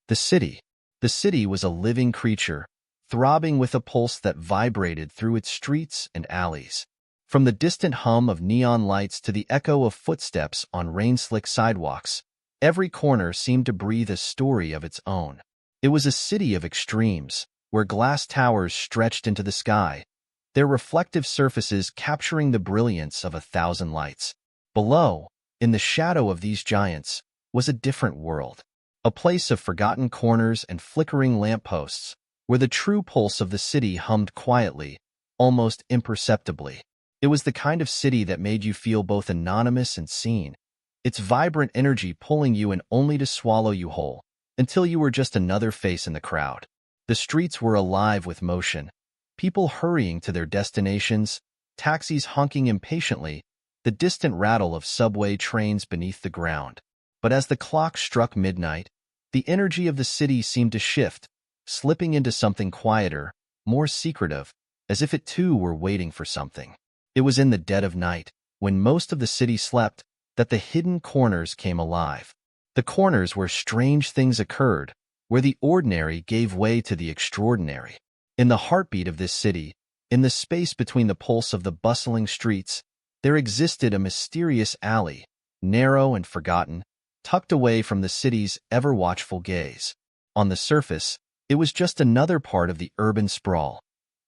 The city. The city was a living creature, throbbing with a pulse that vibrated through its streets and alleys. From the distant hum of neon lights to the echo of footsteps on rain-slick sidewalks, every corner seemed to breathe a story of its own. It was a city of extremes, where glass towers stretched into the sky, their reflective surfaces capturing the brilliance of 1,000 lights. Below, in the shadow of these giants, was a different world, a place of forgotten corners and flickering lampposts, where the true pulse of the city hummed quietly, almost imperceptibly. It was the kind of city that made you feel both anonymous and seen, its vibrant energy pulling you in only to swallow you whole, until you were just another face in the crowd. The streets were alive with motion, people hurrying to their destinations, taxis honking impatiently, the distant rattle of subway trains beneath the ground. But as the clock struck midnight, the energy of the city seemed to shift, slipping into something quieter, more secretive, as if it too were waiting for something. It was in the dead of night, when most of the city slept, that the hidden corners came alive. The corners where strange things occurred, where the ordinary gave way to the extraordinary. In the heartbeat of this city, in the space between the pulse of the bustling streets, there existed a mysterious alley, narrow and forgotten, tucked away from the city's ever-watchful gaze. On the surface, it was just another part of the urban sprawl,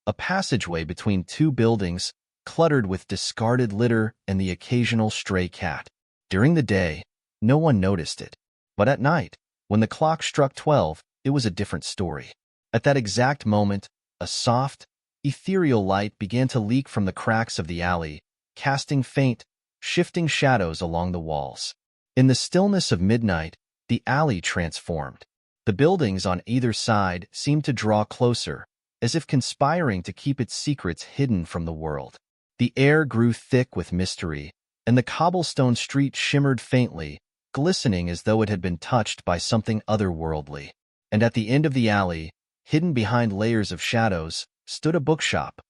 a passageway between two buildings, cluttered with discarded litter and the occasional stray cat. During the day, no one noticed it. But at night, when the clock struck 12, it was a different story. At that exact moment, a soft, ethereal light began to leak from the cracks of the alley, casting faint, shifting shadows along the walls. In the stillness of midnight, the alley transformed. The buildings on either side seemed to draw closer, as if conspiring to keep its secrets hidden from the world. The air grew thick with mystery, and the cobblestone street shimmered faintly, glistening as though it had been touched by something otherworldly. And at the end of the alley, hidden behind layers of shadows, stood a bookshop,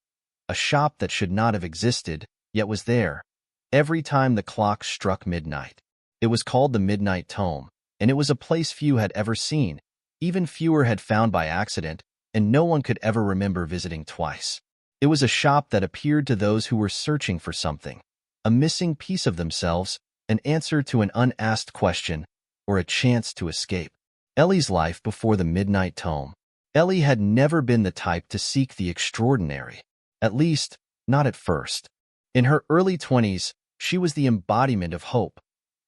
a shop that should not have existed, yet was there, every time the clock struck midnight. It was called the Midnight Tome, and it was a place few had ever seen, even fewer had found by accident, and no one could ever remember visiting twice. It was a shop that appeared to those who were searching for something, a missing piece of themselves, an answer to an unasked question, or a chance to escape. Ellie's life before the Midnight Tome. Ellie had never been the type to seek the extraordinary, at least, not at first. In her early 20s, she was the embodiment of hope,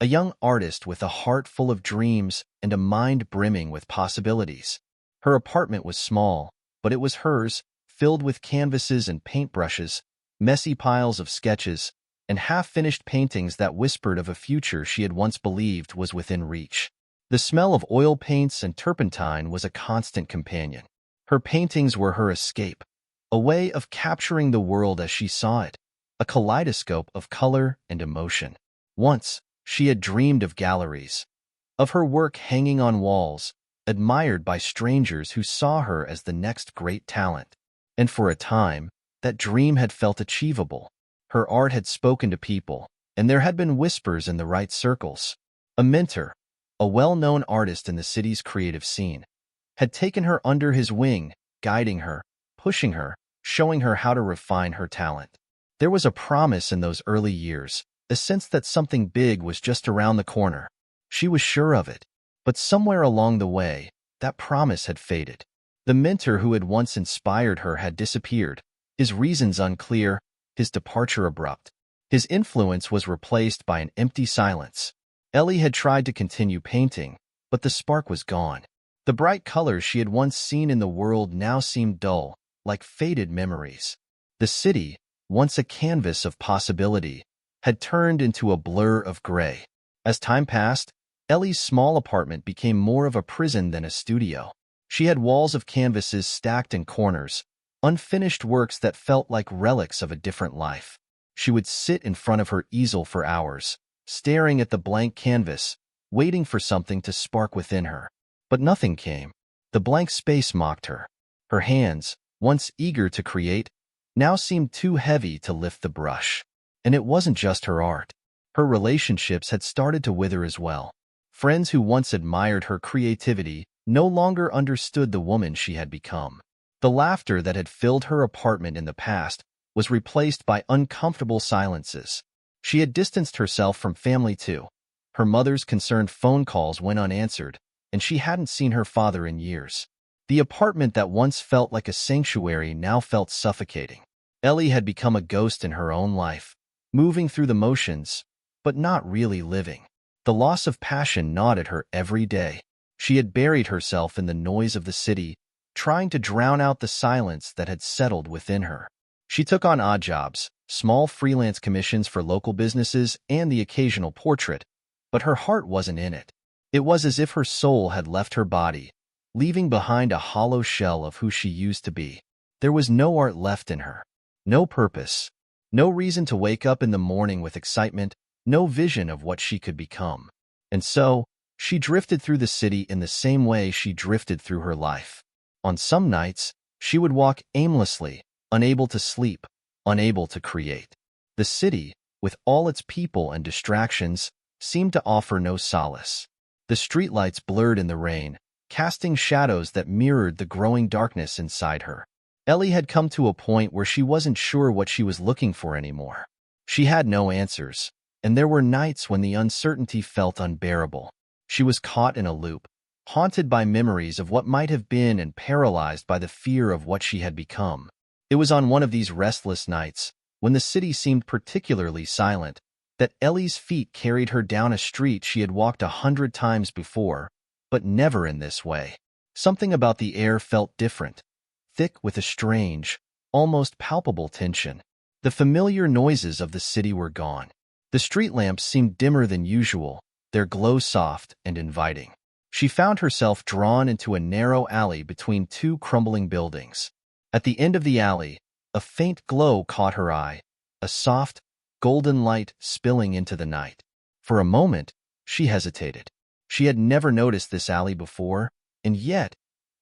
a young artist with a heart full of dreams and a mind brimming with possibilities. Her apartment was small, but it was hers, filled with canvases and paintbrushes, messy piles of sketches, and half-finished paintings that whispered of a future she had once believed was within reach. The smell of oil paints and turpentine was a constant companion. Her paintings were her escape, a way of capturing the world as she saw it, a kaleidoscope of color and emotion. Once, she had dreamed of galleries, of her work hanging on walls, admired by strangers who saw her as the next great talent. And for a time, that dream had felt achievable. Her art had spoken to people, and there had been whispers in the right circles. A mentor, a well-known artist in the city's creative scene, had taken her under his wing, guiding her, pushing her, showing her how to refine her talent. There was a promise in those early years, a sense that something big was just around the corner. She was sure of it, but somewhere along the way, that promise had faded. The mentor who had once inspired her had disappeared, his reasons unclear, his departure abrupt. His influence was replaced by an empty silence. Ellie had tried to continue painting, but the spark was gone. The bright colors she had once seen in the world now seemed dull, like faded memories. The city, once a canvas of possibility, had turned into a blur of gray. As time passed, Ellie's small apartment became more of a prison than a studio. She had walls of canvases stacked in corners, unfinished works that felt like relics of a different life. She would sit in front of her easel for hours, staring at the blank canvas, waiting for something to spark within her. But nothing came. The blank space mocked her. Her hands, once eager to create, now seemed too heavy to lift the brush. And it wasn't just her art. Her relationships had started to wither as well. Friends who once admired her creativity no longer understood the woman she had become. The laughter that had filled her apartment in the past was replaced by uncomfortable silences. She had distanced herself from family too. Her mother's concerned phone calls went unanswered, and she hadn't seen her father in years. The apartment that once felt like a sanctuary now felt suffocating. Ellie had become a ghost in her own life, moving through the motions, but not really living. The loss of passion gnawed at her every day. She had buried herself in the noise of the city, trying to drown out the silence that had settled within her. She took on odd jobs, small freelance commissions for local businesses, and the occasional portrait, but her heart wasn't in it. It was as if her soul had left her body, leaving behind a hollow shell of who she used to be. There was no art left in her, no purpose, no reason to wake up in the morning with excitement, no vision of what she could become. And so, she drifted through the city in the same way she drifted through her life. On some nights, she would walk aimlessly, unable to sleep, unable to create. The city, with all its people and distractions, seemed to offer no solace. The streetlights blurred in the rain, casting shadows that mirrored the growing darkness inside her. Ellie had come to a point where she wasn't sure what she was looking for anymore. She had no answers, and there were nights when the uncertainty felt unbearable. She was caught in a loop, haunted by memories of what might have been and paralyzed by the fear of what she had become. It was on one of these restless nights, when the city seemed particularly silent, that Ellie's feet carried her down a street she had walked 100 times before, but never in this way. Something about the air felt different, thick with a strange, almost palpable tension. The familiar noises of the city were gone. The street lamps seemed dimmer than usual, their glow soft and inviting. She found herself drawn into a narrow alley between two crumbling buildings. At the end of the alley, a faint glow caught her eye, a soft, golden light spilling into the night. For a moment, she hesitated. She had never noticed this alley before, and yet,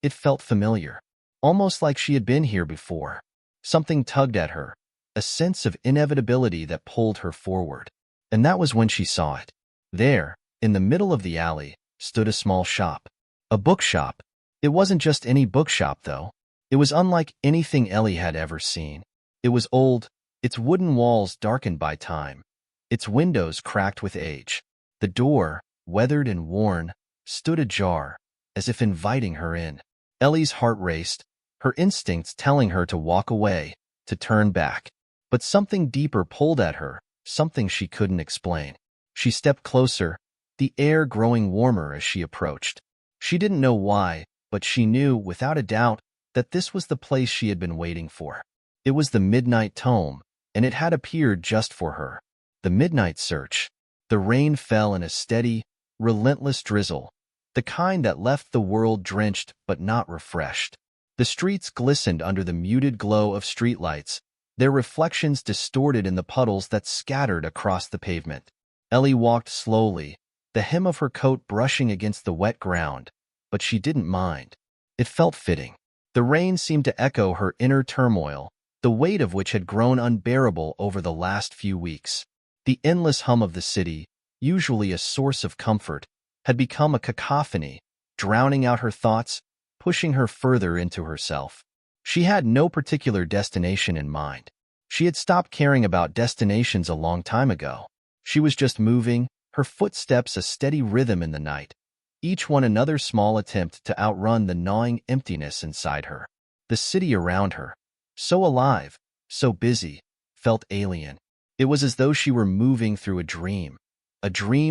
it felt familiar, almost like she had been here before. Something tugged at her, a sense of inevitability that pulled her forward. And that was when she saw it. There, in the middle of the alley, stood a small shop. A bookshop. It wasn't just any bookshop, though. It was unlike anything Ellie had ever seen. It was old, its wooden walls darkened by time, its windows cracked with age. The door, weathered and worn, stood ajar, as if inviting her in. Ellie's heart raced, her instincts telling her to walk away, to turn back. But something deeper pulled at her, something she couldn't explain. She stepped closer, the air growing warmer as she approached. She didn't know why, but she knew, without a doubt, that this was the place she had been waiting for. It was the Midnight Tome, and it had appeared just for her. The midnight search. The rain fell in a steady, relentless drizzle, the kind that left the world drenched but not refreshed. The streets glistened under the muted glow of streetlights, their reflections distorted in the puddles that scattered across the pavement. Ellie walked slowly, the hem of her coat brushing against the wet ground, but she didn't mind. It felt fitting. The rain seemed to echo her inner turmoil, the weight of which had grown unbearable over the last few weeks. The endless hum of the city, usually a source of comfort, had become a cacophony, drowning out her thoughts, pushing her further into herself. She had no particular destination in mind. She had stopped caring about destinations a long time ago. She was just moving, her footsteps a steady rhythm in the night, each one another small attempt to outrun the gnawing emptiness inside her. The city around her, so alive, so busy, felt alien. It was as though she were moving through a dream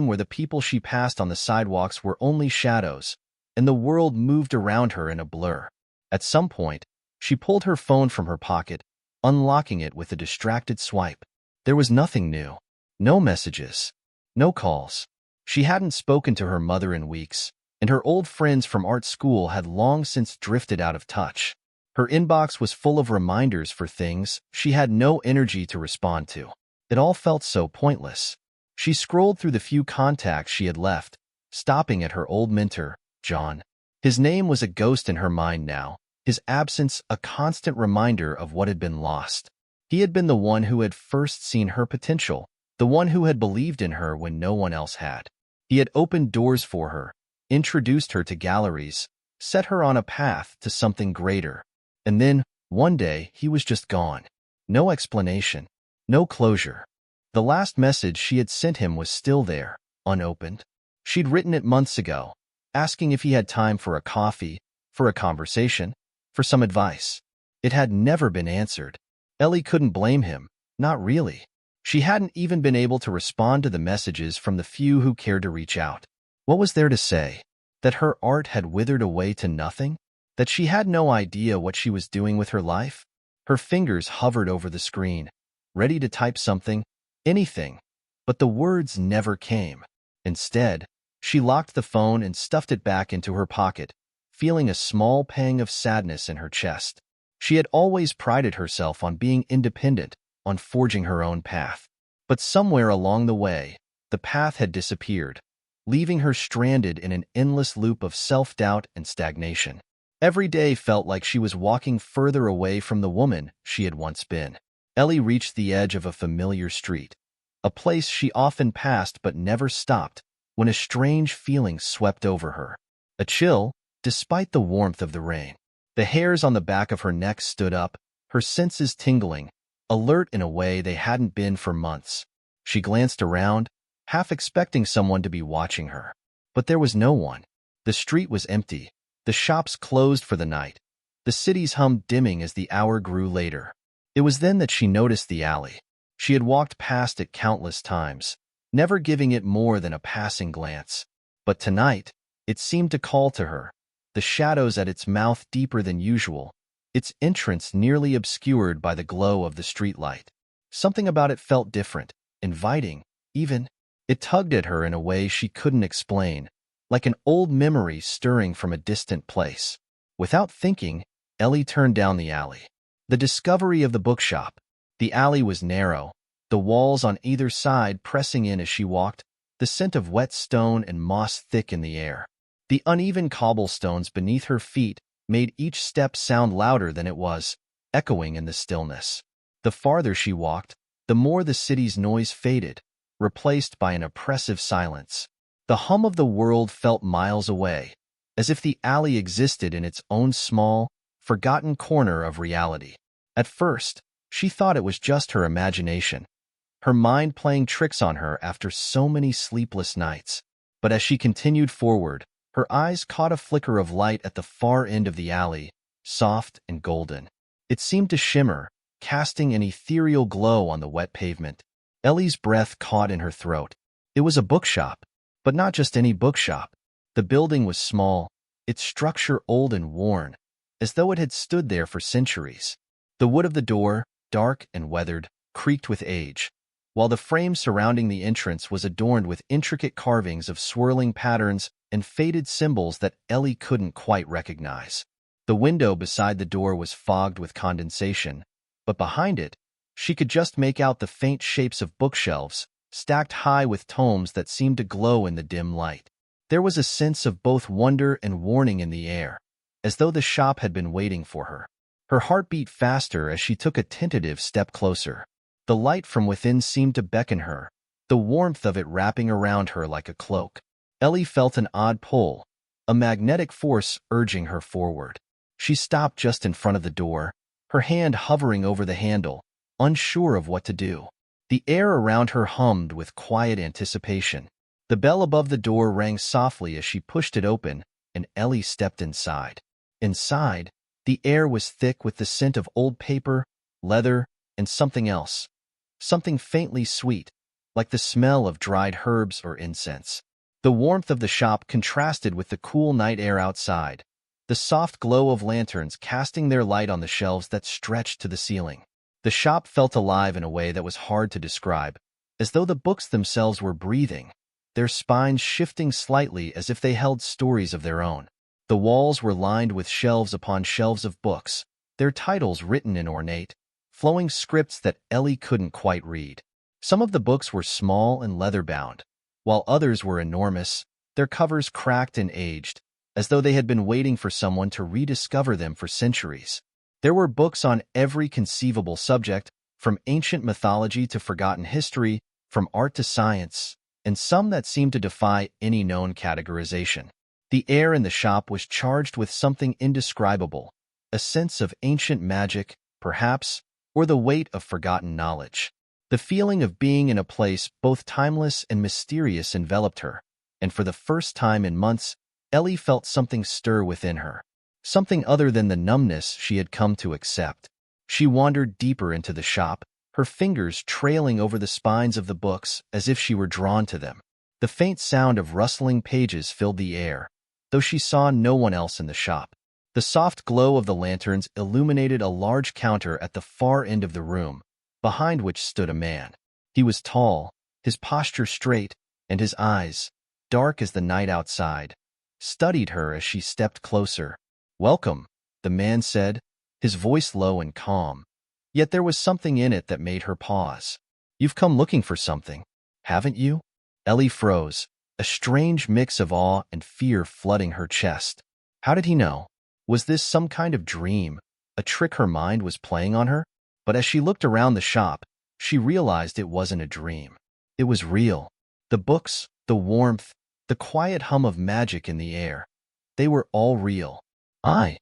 where the people she passed on the sidewalks were only shadows, and the world moved around her in a blur. At some point, she pulled her phone from her pocket, unlocking it with a distracted swipe. There was nothing new. No messages. No calls. She hadn't spoken to her mother in weeks, and her old friends from art school had long since drifted out of touch. Her inbox was full of reminders for things she had no energy to respond to. It all felt so pointless. She scrolled through the few contacts she had left, stopping at her old mentor, John. His name was a ghost in her mind now, his absence a constant reminder of what had been lost. He had been the one who had first seen her potential, the one who had believed in her when no one else had. He had opened doors for her, introduced her to galleries, set her on a path to something greater. And then, one day, he was just gone. No explanation. No closure. The last message she had sent him was still there, unopened. She'd written it months ago, asking if he had time for a coffee, for a conversation, for some advice. It had never been answered. Ellie couldn't blame him, not really. She hadn't even been able to respond to the messages from the few who cared to reach out. What was there to say? That her art had withered away to nothing? That she had no idea what she was doing with her life? Her fingers hovered over the screen, ready to type something, anything, but the words never came. Instead, she locked the phone and stuffed it back into her pocket, feeling a small pang of sadness in her chest. She had always prided herself on being independent, on forging her own path. But somewhere along the way, the path had disappeared, leaving her stranded in an endless loop of self-doubt and stagnation. Every day felt like she was walking further away from the woman she had once been. Ellie reached the edge of a familiar street, a place she often passed but never stopped, when a strange feeling swept over her. A chill, despite the warmth of the rain. The hairs on the back of her neck stood up, her senses tingling, alert in a way they hadn't been for months. She glanced around, half expecting someone to be watching her. But there was no one. The street was empty, the shops closed for the night, the city's hum dimming as the hour grew later. It was then that she noticed the alley. She had walked past it countless times, never giving it more than a passing glance. But tonight, it seemed to call to her, the shadows at its mouth deeper than usual, its entrance nearly obscured by the glow of the streetlight. Something about it felt different, inviting, even. It tugged at her in a way she couldn't explain, like an old memory stirring from a distant place. Without thinking, Ellie turned down the alley. The discovery of the bookshop. The alley was narrow, the walls on either side pressing in as she walked, the scent of wet stone and moss thick in the air. The uneven cobblestones beneath her feet made each step sound louder than it was, echoing in the stillness. The farther she walked, the more the city's noise faded, replaced by an oppressive silence. The hum of the world felt miles away, as if the alley existed in its own small, forgotten corner of reality. At first, she thought it was just her imagination, her mind playing tricks on her after so many sleepless nights. But as she continued forward, her eyes caught a flicker of light at the far end of the alley, soft and golden. It seemed to shimmer, casting an ethereal glow on the wet pavement. Ellie's breath caught in her throat. It was a bookshop, but not just any bookshop. The building was small, its structure old and worn, as though it had stood there for centuries. The wood of the door, dark and weathered, creaked with age, while the frame surrounding the entrance was adorned with intricate carvings of swirling patterns and faded symbols that Ellie couldn't quite recognize. The window beside the door was fogged with condensation, but behind it, she could just make out the faint shapes of bookshelves, stacked high with tomes that seemed to glow in the dim light. There was a sense of both wonder and warning in the air, as though the shop had been waiting for her. Her heart beat faster as she took a tentative step closer. The light from within seemed to beckon her, the warmth of it wrapping around her like a cloak. Ellie felt an odd pull, a magnetic force urging her forward. She stopped just in front of the door, her hand hovering over the handle, unsure of what to do. The air around her hummed with quiet anticipation. The bell above the door rang softly as she pushed it open, and Ellie stepped inside. Inside, the air was thick with the scent of old paper, leather, and something else. Something faintly sweet, like the smell of dried herbs or incense. The warmth of the shop contrasted with the cool night air outside, the soft glow of lanterns casting their light on the shelves that stretched to the ceiling. The shop felt alive in a way that was hard to describe, as though the books themselves were breathing, their spines shifting slightly as if they held stories of their own. The walls were lined with shelves upon shelves of books, their titles written in ornate, flowing scripts that Ellie couldn't quite read. Some of the books were small and leather-bound, while others were enormous, their covers cracked and aged, as though they had been waiting for someone to rediscover them for centuries. There were books on every conceivable subject, from ancient mythology to forgotten history, from art to science, and some that seemed to defy any known categorization. The air in the shop was charged with something indescribable, a sense of ancient magic, perhaps, or the weight of forgotten knowledge. The feeling of being in a place both timeless and mysterious enveloped her, and for the first time in months, Ellie felt something stir within her, something other than the numbness she had come to accept. She wandered deeper into the shop, her fingers trailing over the spines of the books as if she were drawn to them. The faint sound of rustling pages filled the air, though she saw no one else in the shop. The soft glow of the lanterns illuminated a large counter at the far end of the room, behind which stood a man. He was tall, his posture straight, and his eyes, dark as the night outside, studied her as she stepped closer. "Welcome," the man said, his voice low and calm, yet there was something in it that made her pause. "You've come looking for something, haven't you?" Ellie froze, a strange mix of awe and fear flooding her chest. How did he know? Was this some kind of dream, a trick her mind was playing on her? But as she looked around the shop, she realized it wasn't a dream. It was real. The books, the warmth, the quiet hum of magic in the air, they were all real. I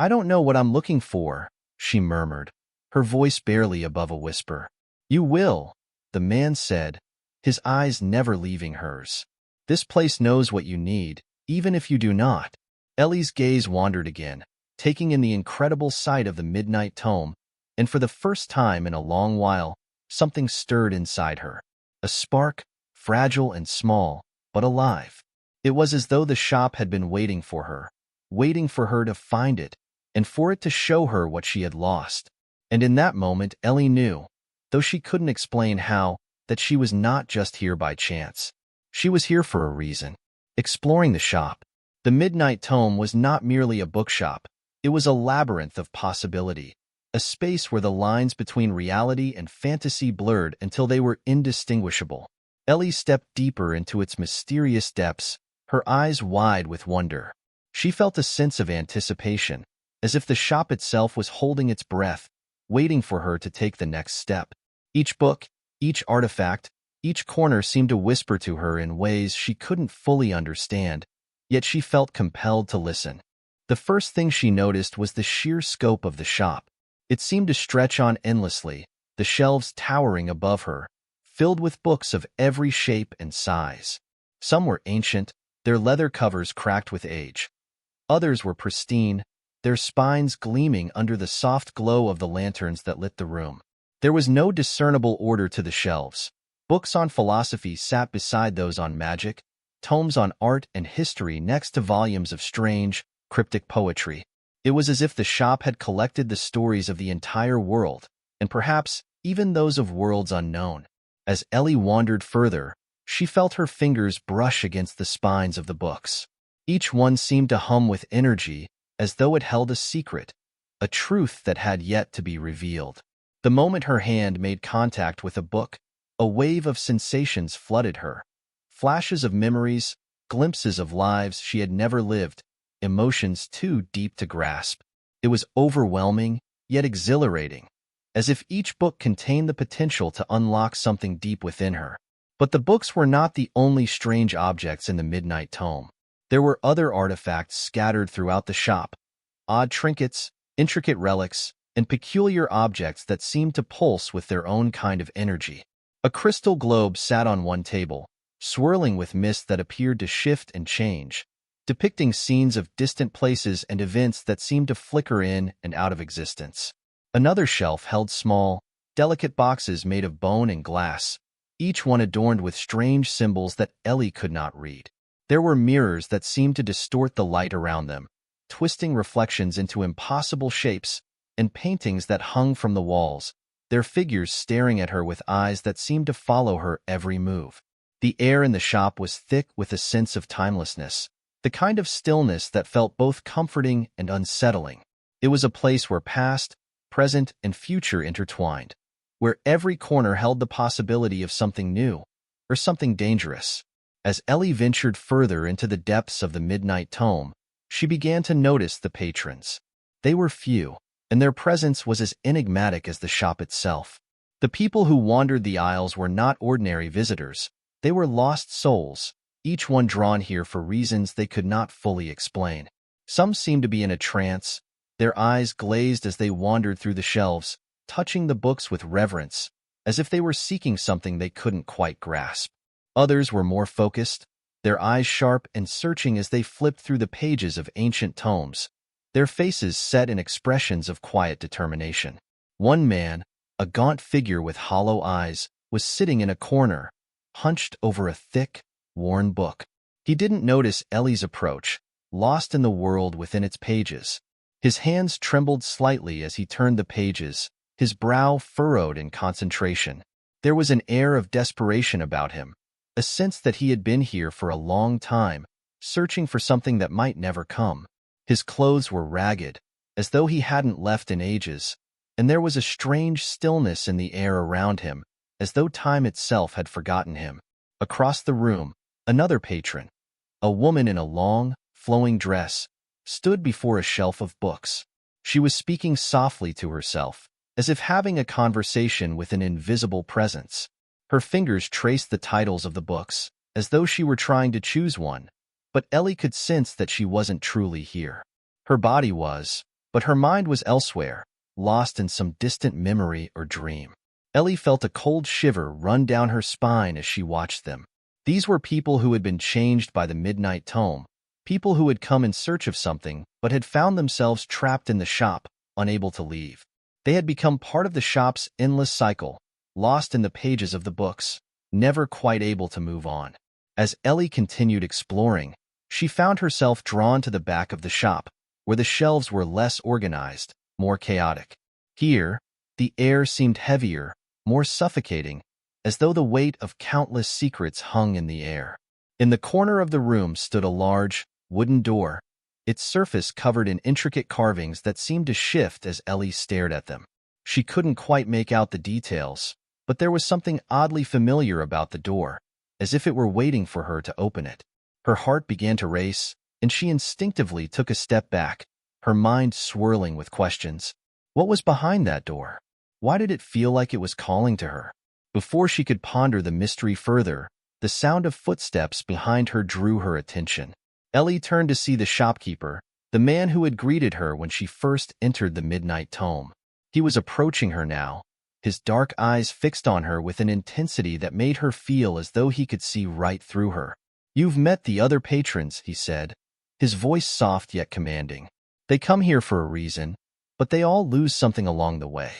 don't know what I'm looking for," she murmured, her voice barely above a whisper. "You will," the man said, his eyes never leaving hers. "This place knows what you need, even if you do not." Ellie's gaze wandered again, taking in the incredible sight of the Midnight Tome, and for the first time in a long while, something stirred inside her. A spark, fragile and small, but alive. It was as though the shop had been waiting for her to find it, and for it to show her what she had lost. And in that moment, Ellie knew, though she couldn't explain how, that she was not just here by chance. She was here for a reason. Exploring the shop. The Midnight Tome was not merely a bookshop. It was a labyrinth of possibility, a space where the lines between reality and fantasy blurred until they were indistinguishable. Ellie stepped deeper into its mysterious depths, her eyes wide with wonder. She felt a sense of anticipation, as if the shop itself was holding its breath, waiting for her to take the next step. Each book, each artifact, each corner seemed to whisper to her in ways she couldn't fully understand, yet she felt compelled to listen. The first thing she noticed was the sheer scope of the shop. It seemed to stretch on endlessly, the shelves towering above her, filled with books of every shape and size. Some were ancient, their leather covers cracked with age. Others were pristine, their spines gleaming under the soft glow of the lanterns that lit the room. There was no discernible order to the shelves. Books on philosophy sat beside those on magic, tomes on art and history next to volumes of strange, cryptic poetry. It was as if the shop had collected the stories of the entire world, and perhaps even those of worlds unknown. As Ellie wandered further, she felt her fingers brush against the spines of the books. Each one seemed to hum with energy, as though it held a secret, a truth that had yet to be revealed. The moment her hand made contact with a book, a wave of sensations flooded her. Flashes of memories, glimpses of lives she had never lived, emotions too deep to grasp. It was overwhelming, yet exhilarating, as if each book contained the potential to unlock something deep within her. But the books were not the only strange objects in the Midnight Tome. There were other artifacts scattered throughout the shop, odd trinkets, intricate relics, and peculiar objects that seemed to pulse with their own kind of energy. A crystal globe sat on one table, swirling with mist that appeared to shift and change, depicting scenes of distant places and events that seemed to flicker in and out of existence. Another shelf held small, delicate boxes made of bone and glass, each one adorned with strange symbols that Ellie could not read. There were mirrors that seemed to distort the light around them, twisting reflections into impossible shapes, and paintings that hung from the walls, their figures staring at her with eyes that seemed to follow her every move. The air in the shop was thick with a sense of timelessness, the kind of stillness that felt both comforting and unsettling. It was a place where past, present, and future intertwined, where every corner held the possibility of something new, or something dangerous. As Ellie ventured further into the depths of the Midnight Tome, she began to notice the patrons. They were few, and their presence was as enigmatic as the shop itself. The people who wandered the aisles were not ordinary visitors. They were lost souls, each one drawn here for reasons they could not fully explain. Some seemed to be in a trance, their eyes glazed as they wandered through the shelves, touching the books with reverence, as if they were seeking something they couldn't quite grasp. Others were more focused, their eyes sharp and searching as they flipped through the pages of ancient tomes, their faces set in expressions of quiet determination. One man, a gaunt figure with hollow eyes, was sitting in a corner, hunched over a thick, worn book. He didn't notice Ellie's approach, lost in the world within its pages. His hands trembled slightly as he turned the pages, his brow furrowed in concentration. There was an air of desperation about him, a sense that he had been here for a long time, searching for something that might never come. His clothes were ragged, as though he hadn't left in ages, and there was a strange stillness in the air around him, as though time itself had forgotten him. Across the room, another patron, a woman in a long, flowing dress, stood before a shelf of books. She was speaking softly to herself, as if having a conversation with an invisible presence. Her fingers traced the titles of the books, as though she were trying to choose one, but Ellie could sense that she wasn't truly here. Her body was, but her mind was elsewhere, lost in some distant memory or dream. Ellie felt a cold shiver run down her spine as she watched them. These were people who had been changed by the Midnight Tome, people who had come in search of something but had found themselves trapped in the shop, unable to leave. They had become part of the shop's endless cycle, lost in the pages of the books, never quite able to move on. As Ellie continued exploring, she found herself drawn to the back of the shop, where the shelves were less organized, more chaotic. Here, the air seemed heavier, more suffocating, as though the weight of countless secrets hung in the air. In the corner of the room stood a large, wooden door, its surface covered in intricate carvings that seemed to shift as Ellie stared at them. She couldn't quite make out the details, but there was something oddly familiar about the door, as if it were waiting for her to open it. Her heart began to race, and she instinctively took a step back, her mind swirling with questions. What was behind that door? Why did it feel like it was calling to her? Before she could ponder the mystery further, the sound of footsteps behind her drew her attention. Ellie turned to see the shopkeeper, the man who had greeted her when she first entered the Midnight Tome. He was approaching her now, his dark eyes fixed on her with an intensity that made her feel as though he could see right through her. "You've met the other patrons," he said, his voice soft yet commanding. "They come here for a reason, but they all lose something along the way.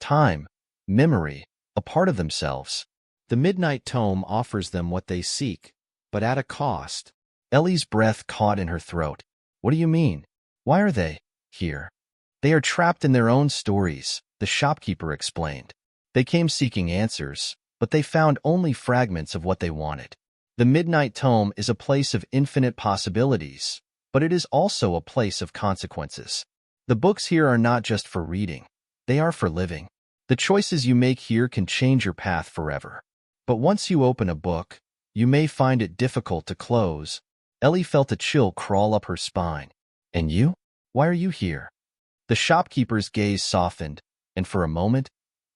Time, memory, a part of themselves. The Midnight Tome offers them what they seek, but at a cost." Ellie's breath caught in her throat. "What do you mean? Why are they here?" "They are trapped in their own stories," the shopkeeper explained. "They came seeking answers, but they found only fragments of what they wanted. The Midnight Tome is a place of infinite possibilities, but it is also a place of consequences. The books here are not just for reading, they are for living. The choices you make here can change your path forever. But once you open a book, you may find it difficult to close." Ellie felt a chill crawl up her spine. "And you? Why are you here?" The shopkeeper's gaze softened, and for a moment,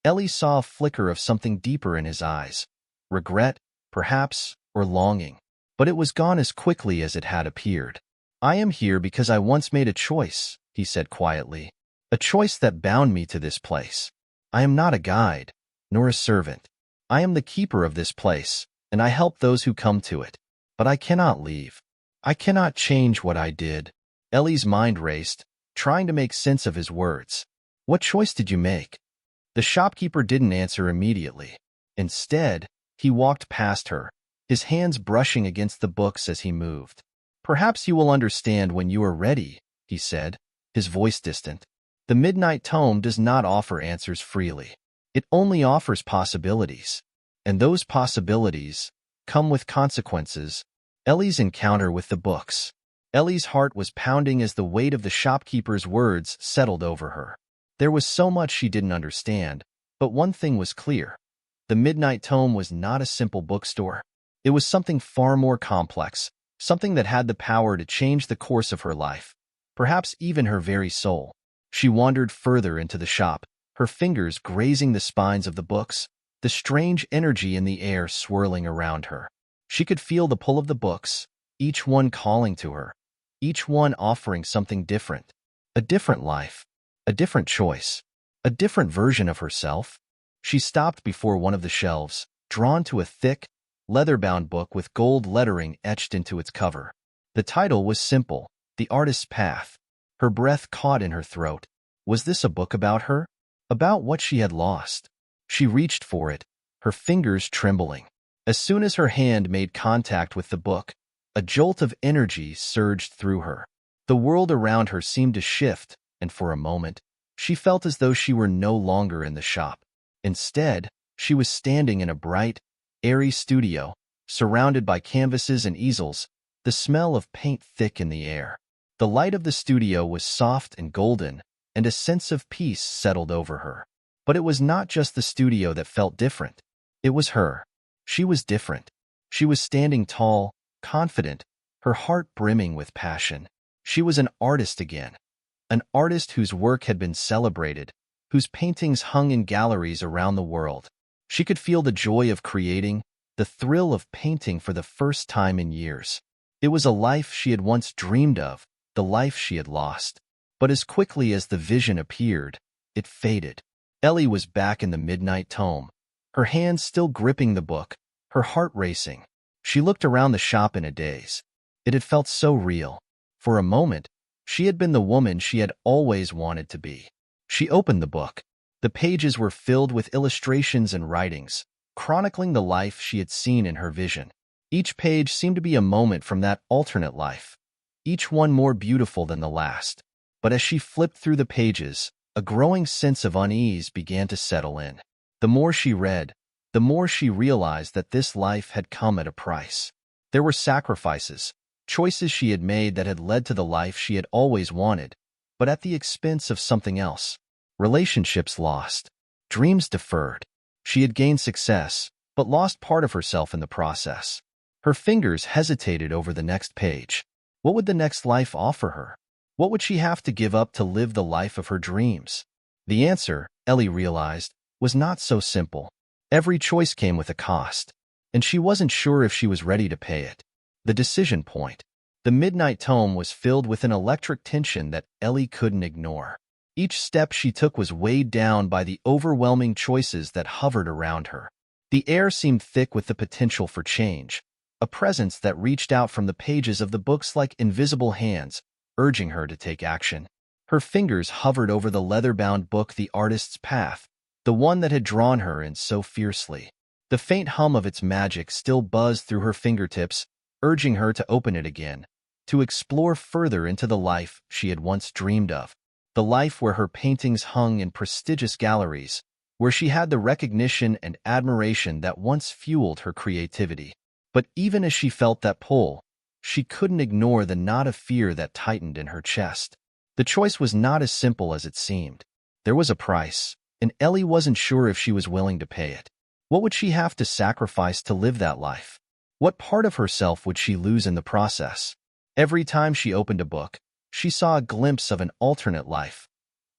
Ellie saw a flicker of something deeper in his eyes. Regret, perhaps, or longing. But it was gone as quickly as it had appeared. "I am here because I once made a choice," he said quietly. "A choice that bound me to this place. I am not a guide, nor a servant. I am the keeper of this place, and I help those who come to it. But I cannot leave. I cannot change what I did." Ellie's mind raced, trying to make sense of his words. "What choice did you make?" The shopkeeper didn't answer immediately. Instead, he walked past her, his hands brushing against the books as he moved. "Perhaps you will understand when you are ready," he said, his voice distant. "The Midnight Tome does not offer answers freely. It only offers possibilities. And those possibilities come with consequences." Ellie's encounter with the books. Ellie's heart was pounding as the weight of the shopkeeper's words settled over her. There was so much she didn't understand, but one thing was clear. The Midnight Tome was not a simple bookstore. It was something far more complex, something that had the power to change the course of her life, perhaps even her very soul. She wandered further into the shop, her fingers grazing the spines of the books, the strange energy in the air swirling around her. She could feel the pull of the books, each one calling to her, each one offering something different, a different life, a different choice, a different version of herself. She stopped before one of the shelves, drawn to a thick, leather-bound book with gold lettering etched into its cover. The title was simple, The Artist's Path. Her breath caught in her throat. Was this a book about her? About what she had lost? She reached for it, her fingers trembling. As soon as her hand made contact with the book, a jolt of energy surged through her. The world around her seemed to shift, and for a moment, she felt as though she were no longer in the shop. Instead, she was standing in a bright, airy studio, surrounded by canvases and easels, the smell of paint thick in the air. The light of the studio was soft and golden, and a sense of peace settled over her. But it was not just the studio that felt different. It was her. She was different. She was standing tall, confident, her heart brimming with passion. She was an artist again, an artist whose work had been celebrated, whose paintings hung in galleries around the world. She could feel the joy of creating, the thrill of painting for the first time in years. It was a life she had once dreamed of, the life she had lost. But as quickly as the vision appeared, it faded. Ellie was back in the Midnight Tome, her hands still gripping the book, her heart racing. She looked around the shop in a daze. It had felt so real. For a moment, she had been the woman she had always wanted to be. She opened the book. The pages were filled with illustrations and writings, chronicling the life she had seen in her vision. Each page seemed to be a moment from that alternate life, each one more beautiful than the last. But as she flipped through the pages, a growing sense of unease began to settle in. The more she read, the more she realized that this life had come at a price. There were sacrifices, choices she had made that had led to the life she had always wanted, but at the expense of something else. Relationships lost, dreams deferred. She had gained success, but lost part of herself in the process. Her fingers hesitated over the next page. What would the next life offer her? What would she have to give up to live the life of her dreams? The answer, Ellie realized, was not so simple. Every choice came with a cost, and she wasn't sure if she was ready to pay it. The decision point. The Midnight Tome was filled with an electric tension that Ellie couldn't ignore. Each step she took was weighed down by the overwhelming choices that hovered around her. The air seemed thick with the potential for change, a presence that reached out from the pages of the books like invisible hands, urging her to take action. Her fingers hovered over the leather-bound book The Artist's Path, the one that had drawn her in so fiercely. The faint hum of its magic still buzzed through her fingertips, urging her to open it again, to explore further into the life she had once dreamed of. The life where her paintings hung in prestigious galleries, where she had the recognition and admiration that once fueled her creativity. But even as she felt that pull, she couldn't ignore the knot of fear that tightened in her chest. The choice was not as simple as it seemed. There was a price, and Ellie wasn't sure if she was willing to pay it. What would she have to sacrifice to live that life? What part of herself would she lose in the process? Every time she opened a book, she saw a glimpse of an alternate life,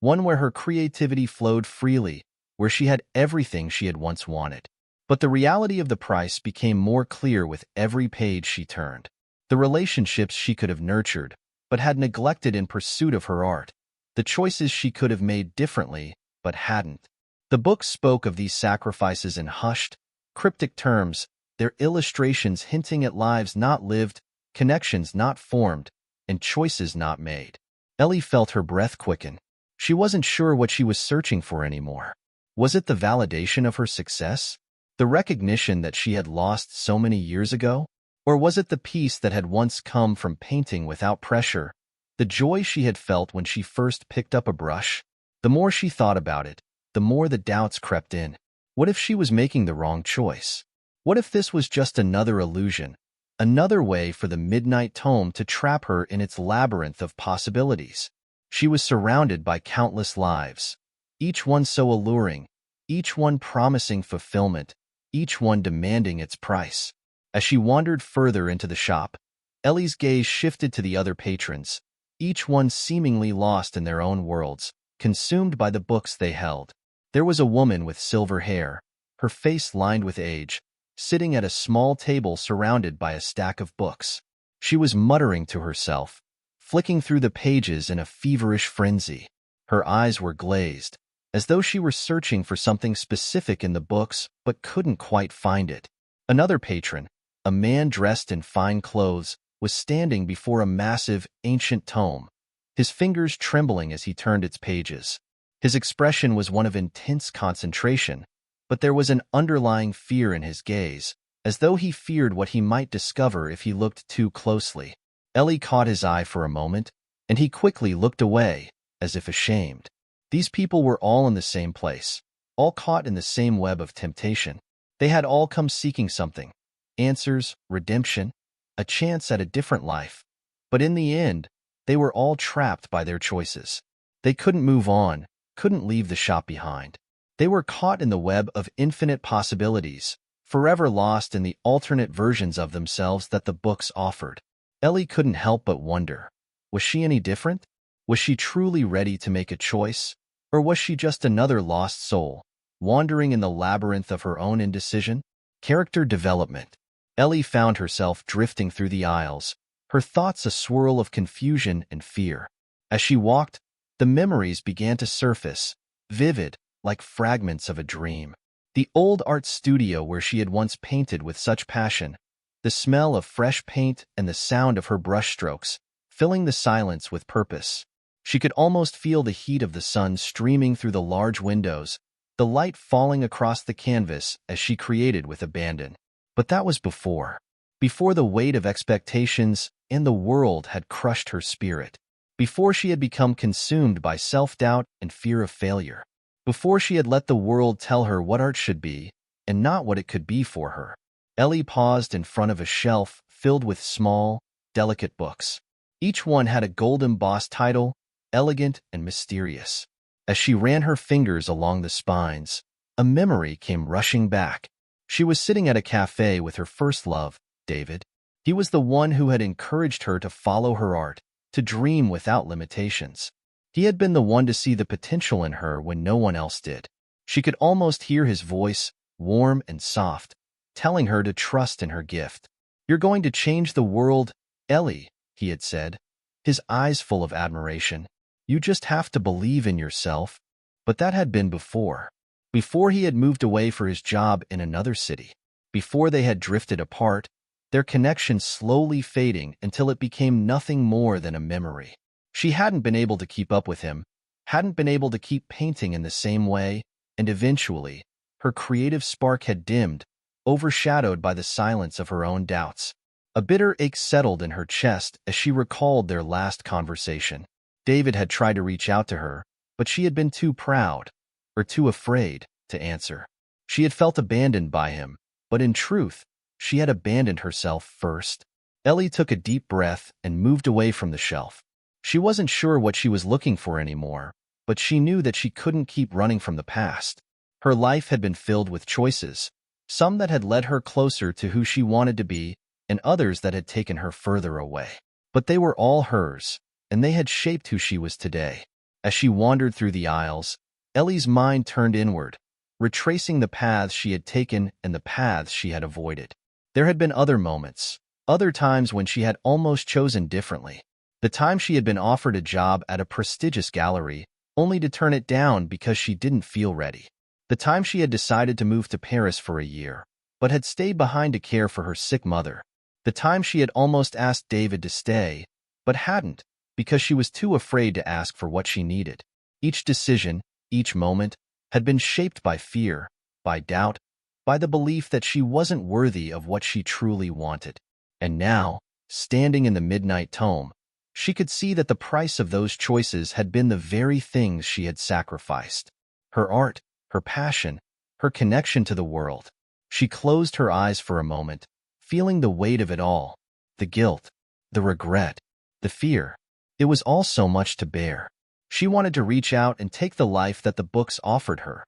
one where her creativity flowed freely, where she had everything she had once wanted. But the reality of the price became more clear with every page she turned. The relationships she could have nurtured, but had neglected in pursuit of her art. The choices she could have made differently, but hadn't. The book spoke of these sacrifices in hushed, cryptic terms, their illustrations hinting at lives not lived, connections not formed, and choices not made. Ellie felt her breath quicken. She wasn't sure what she was searching for anymore. Was it the validation of her success? The recognition that she had lost so many years ago? Or was it the peace that had once come from painting without pressure, the joy she had felt when she first picked up a brush? The more she thought about it, the more the doubts crept in. What if she was making the wrong choice? What if this was just another illusion, another way for the Midnight Tome to trap her in its labyrinth of possibilities? She was surrounded by countless lives, each one so alluring, each one promising fulfillment, each one demanding its price. As she wandered further into the shop, Ellie's gaze shifted to the other patrons, each one seemingly lost in their own worlds, consumed by the books they held. There was a woman with silver hair, her face lined with age, sitting at a small table surrounded by a stack of books. She was muttering to herself, flicking through the pages in a feverish frenzy. Her eyes were glazed, as though she were searching for something specific in the books but couldn't quite find it. Another patron, a man dressed in fine clothes, was standing before a massive, ancient tome, his fingers trembling as he turned its pages. His expression was one of intense concentration, but there was an underlying fear in his gaze, as though he feared what he might discover if he looked too closely. Ellie caught his eye for a moment, and he quickly looked away, as if ashamed. These people were all in the same place, all caught in the same web of temptation. They had all come seeking something: answers, redemption, a chance at a different life. But in the end, they were all trapped by their choices. They couldn't move on, couldn't leave the shop behind. They were caught in the web of infinite possibilities, forever lost in the alternate versions of themselves that the books offered. Ellie couldn't help but wonder, was she any different? Was she truly ready to make a choice? Or was she just another lost soul, wandering in the labyrinth of her own indecision? Character development. Ellie found herself drifting through the aisles, her thoughts a swirl of confusion and fear. As she walked, the memories began to surface, vivid, like fragments of a dream. The old art studio where she had once painted with such passion, the smell of fresh paint and the sound of her brushstrokes, filling the silence with purpose. She could almost feel the heat of the sun streaming through the large windows, the light falling across the canvas as she created with abandon. But that was before the weight of expectations and the world had crushed her spirit, before she had become consumed by self-doubt and fear of failure, before she had let the world tell her what art should be and not what it could be for her. Ellie paused in front of a shelf filled with small, delicate books. Each one had a gold-embossed title, elegant and mysterious. As she ran her fingers along the spines, a memory came rushing back. She was sitting at a cafe with her first love, David. He was the one who had encouraged her to follow her art, to dream without limitations. He had been the one to see the potential in her when no one else did. She could almost hear his voice, warm and soft, telling her to trust in her gift. "You're going to change the world, Ellie," he had said, his eyes full of admiration. "You just have to believe in yourself." But that had been before. Before he had moved away for his job in another city. Before they had drifted apart, their connection slowly fading until it became nothing more than a memory. She hadn't been able to keep up with him, hadn't been able to keep painting in the same way, and eventually, her creative spark had dimmed, overshadowed by the silence of her own doubts. A bitter ache settled in her chest as she recalled their last conversation. David had tried to reach out to her, but she had been too proud, or too afraid, to answer. She had felt abandoned by him, but in truth, she had abandoned herself first. Ellie took a deep breath and moved away from the shelf. She wasn't sure what she was looking for anymore, but she knew that she couldn't keep running from the past. Her life had been filled with choices, some that had led her closer to who she wanted to be, and others that had taken her further away. But they were all hers, and they had shaped who she was today. As she wandered through the aisles, Ellie's mind turned inward, retracing the paths she had taken and the paths she had avoided. There had been other moments, other times when she had almost chosen differently. The time she had been offered a job at a prestigious gallery, only to turn it down because she didn't feel ready. The time she had decided to move to Paris for a year, but had stayed behind to care for her sick mother. The time she had almost asked David to stay, but hadn't, because she was too afraid to ask for what she needed. Each decision, each moment, had been shaped by fear, by doubt, by the belief that she wasn't worthy of what she truly wanted. And now, standing in the Midnight Tome, she could see that the price of those choices had been the very things she had sacrificed. Her art, her passion, her connection to the world. She closed her eyes for a moment, feeling the weight of it all, the guilt, the regret, the fear. It was all so much to bear. She wanted to reach out and take the life that the books offered her,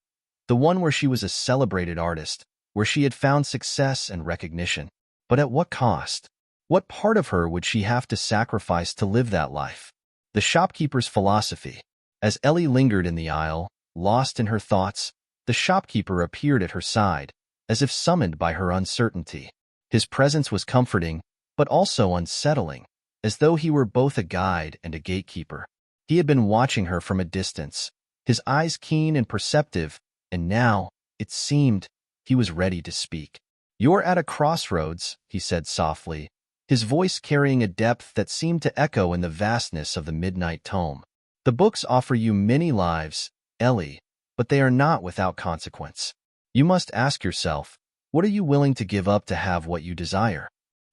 the one where she was a celebrated artist, where she had found success and recognition. But at what cost? What part of her would she have to sacrifice to live that life? The shopkeeper's philosophy. As Ellie lingered in the aisle, lost in her thoughts, the shopkeeper appeared at her side, as if summoned by her uncertainty. His presence was comforting, but also unsettling, as though he were both a guide and a gatekeeper. He had been watching her from a distance, his eyes keen and perceptive, and now, it seemed, he was ready to speak. "You're at a crossroads," he said softly, his voice carrying a depth that seemed to echo in the vastness of the Midnight Tome. "The books offer you many lives, Ellie, but they are not without consequence. You must ask yourself, what are you willing to give up to have what you desire?"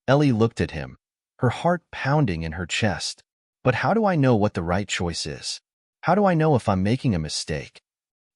Ellie looked at him, her heart pounding in her chest. "But how do I know what the right choice is? How do I know if I'm making a mistake?"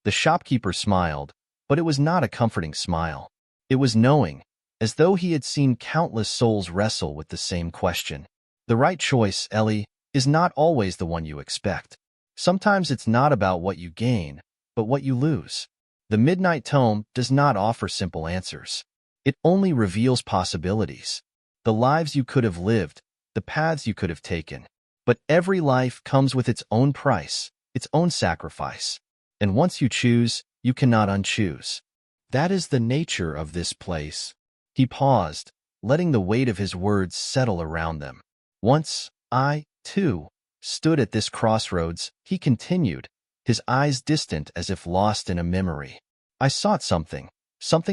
The shopkeeper smiled, but it was not a comforting smile. It was knowing, as though he had seen countless souls wrestle with the same question. The right choice, Ellie, is not always the one you expect. Sometimes it's not about what you gain, but what you lose. The Midnight Tome does not offer simple answers. It only reveals possibilities. The lives you could have lived, the paths you could have taken. But every life comes with its own price, its own sacrifice. And once you choose, you cannot unchoose. That is the nature of this place. He paused, letting the weight of his words settle around them. "Once, I, too, stood at this crossroads," he continued, his eyes distant as if lost in a memory. "I sought something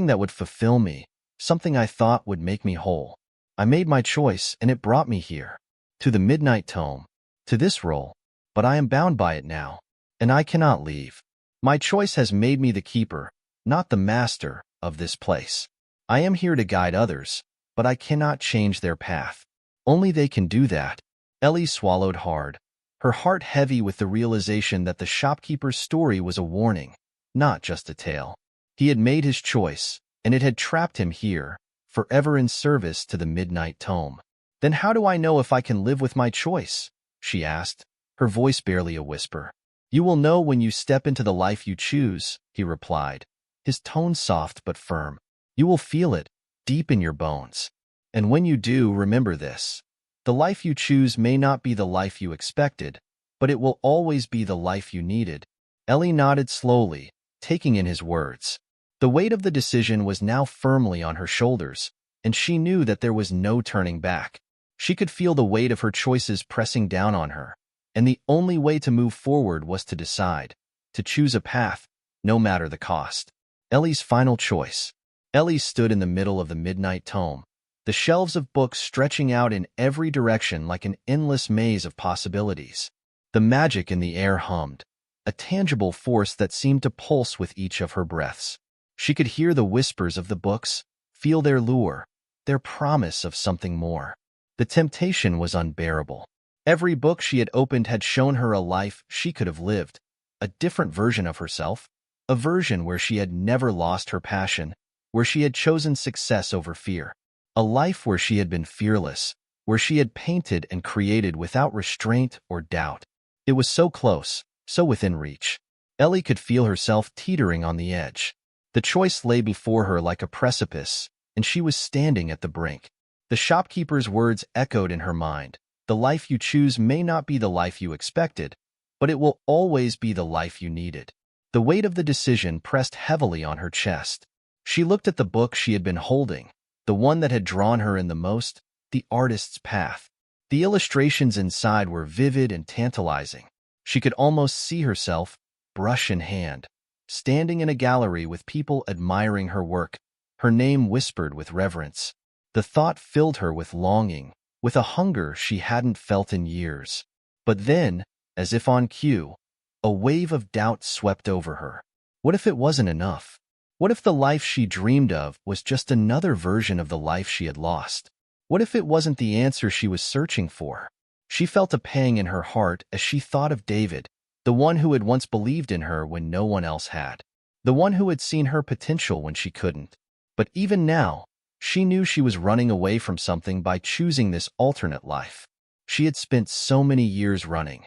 that would fulfill me, something I thought would make me whole. I made my choice, and it brought me here, to the Midnight Tome, to this role, but I am bound by it now, and I cannot leave. My choice has made me the keeper, not the master, of this place. I am here to guide others, but I cannot change their path. Only they can do that." Ellie swallowed hard, her heart heavy with the realization that the shopkeeper's story was a warning, not just a tale. He had made his choice, and it had trapped him here, forever in service to the Midnight Tome. "Then how do I know if I can live with my choice?" she asked, her voice barely a whisper. "You will know when you step into the life you choose," he replied, his tone soft but firm. "You will feel it, deep in your bones. And when you do, remember this. The life you choose may not be the life you expected, but it will always be the life you needed." Ellie nodded slowly, taking in his words. The weight of the decision was now firmly on her shoulders, and she knew that there was no turning back. She could feel the weight of her choices pressing down on her, and the only way to move forward was to decide, to choose a path, no matter the cost. Ellie's final choice. Ellie stood in the middle of the Midnight Tome, the shelves of books stretching out in every direction like an endless maze of possibilities. The magic in the air hummed, a tangible force that seemed to pulse with each of her breaths. She could hear the whispers of the books, feel their lure, their promise of something more. The temptation was unbearable. Every book she had opened had shown her a life she could have lived, a different version of herself, a version where she had never lost her passion, where she had chosen success over fear, a life where she had been fearless, where she had painted and created without restraint or doubt. It was so close, so within reach. Ellie could feel herself teetering on the edge. The choice lay before her like a precipice, and she was standing at the brink. The shopkeeper's words echoed in her mind. "The life you choose may not be the life you expected, but it will always be the life you needed." The weight of the decision pressed heavily on her chest. She looked at the book she had been holding, the one that had drawn her in the most, The Artist's Path. The illustrations inside were vivid and tantalizing. She could almost see herself, brush in hand, standing in a gallery with people admiring her work, her name whispered with reverence. The thought filled her with longing, with a hunger she hadn't felt in years. But then, as if on cue, a wave of doubt swept over her. What if it wasn't enough? What if the life she dreamed of was just another version of the life she had lost? What if it wasn't the answer she was searching for? She felt a pang in her heart as she thought of David, the one who had once believed in her when no one else had, the one who had seen her potential when she couldn't. But even now, she knew she was running away from something by choosing this alternate life. She had spent so many years running